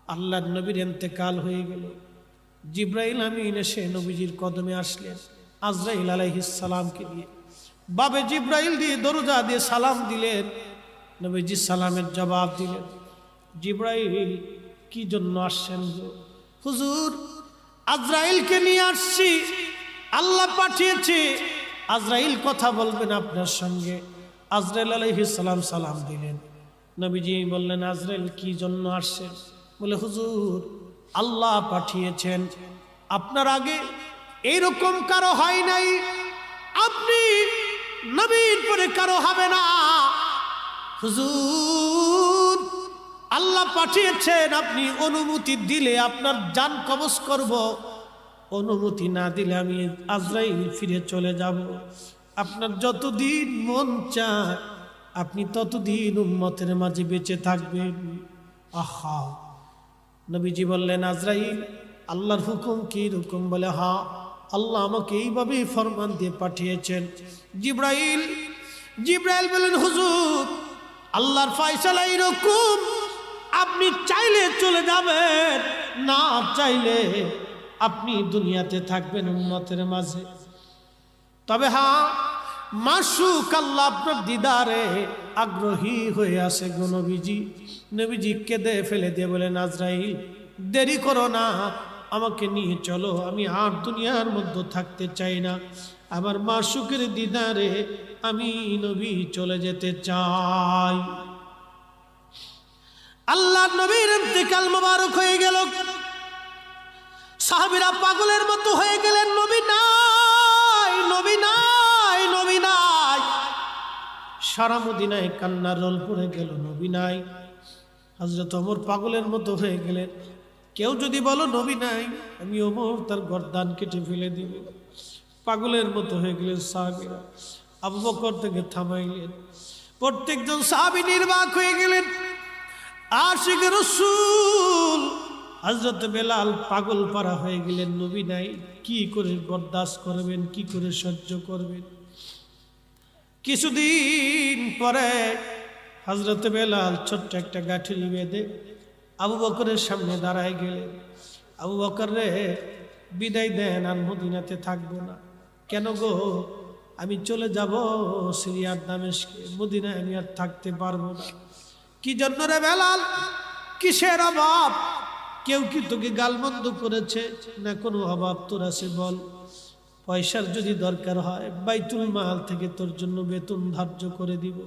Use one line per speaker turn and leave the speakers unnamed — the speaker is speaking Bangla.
আল্লাহর নবীর ইন্তেকাল হয়ে গেল। জিব্রাইল আমিন এসে নবীজির কদমে আসলেন আজরাইল আলাইহিস সালামকে দিয়ে। বাবে জিব্রাইল দিয়ে দরজা দিয়ে সালাম দিলেন। নবীজি সালামের জবাব দিলেন। জিব্রাইল কি জন্য আসছেন? হুজুর, আজরাইলকে নিয়ে আসছি, আল্লাহ পাঠিয়েছে, আজরাইল কথা বলবেন আপনার সঙ্গে। আজরাইল আলাইহিস সালাম সালাম দিলেন। নবীজি বললেন, আজরাইল কি জন্য আসছেন? বলে, হুজুর, আল্লাহ পাঠিয়েছেন, আপনার আগে এইরকম কারো হয় নাই, আপনি নবীর পরে কারো হবে না। হুজুর, আল্লাহ পাঠিয়েছেন, আপনি অনুমতি দিলে আপনার জান কবজ করব, অনুমতি না দিলে আমি আজরাইল ফিরে চলে যাব। আপনার যতদিন মন চায় আপনি ততদিন উম্মতের মাঝে বেঁচে থাকবেন। আহা! নবীজি বললেন, আজরাইল, আল্লাহর হুকুম কি রকম? বলে, হ্যাঁ, আল্লাহ আমাকে এইভাবে ফরমান দিয়ে পাঠিয়েছেন। জিব্রাইল বলেন, হুজুর, আল্লাহর ফয়সালা এরকম, আপনি চাইলে চলে যাবেন, না চাইলে আপনি দুনিয়াতে থাকবেন উম্মতের মাঝে। তবে হ্যাঁ, মাশুক আল্লাহ আপনার দিদারে আগ্রহী হয়ে আছে গো নবীজি। নবীজি কেঁদে ফেলে দিয়ে বলেন, আজরাইল, দেরি করো না, আমাকে নিয়ে চলো, আমি আর দুনিয়ার মধ্যে থাকতে চাই না, আমার মাশুকের দিদারে আমি নবী চলে যেতে চাই। আল্লাহর নবীর ইন্তেকাল মোবারক হয়ে গেল। সাহাবীরা পাগলের মতো হয়ে গেলেন, নবী নাই, নবী নাই, নবী নাই। সারা মদিনায় কান্নার রোল পড়ে গেল, নবী নাই। হযরত ওমর পাগলের মতো হয়ে গেলেন, কেউ যদি বলো নবী নাই, আমি ওমর তার গর্দান কেটে ফেলে দিব। পাগলের মতো হয়ে গেলেন সাহাবীরা। আবু বকর থেকে থামাইলেন। প্রত্যেকজন সাহাবী নির্বাক হয়ে গেলেন। আশিক রাসূল হযরত বেলাল পাগল পারা হয়ে গেলেন, নবী নাই, কি করে বরদাস্ত করবেন, কি করে সহ্য করবেন? কিছুদিন পরে হযরত বেলাল ছোট্ট একটা গাঠুরি বেঁধে আবু বকরের সামনে দাঁড়ায় গেলেন। আবু বকর রে, বিদায় দেন, আর মদিনাতে থাকবো না। কেন গো? আমি চলে যাব সিরিয়ার দামেস্কে, মদিনায় আমি আর থাকতে পারবো না। কি জন্য রে বেলাল? কিসের অভাব? কেউ কি তোকে গালমন্দ করেছে? না কোনো অভাব তোর আছে বল? পয়সার যদি দরকার হয় বাইতুল মাল থেকে তোর জন্য বেতন ধার্য করে দিব।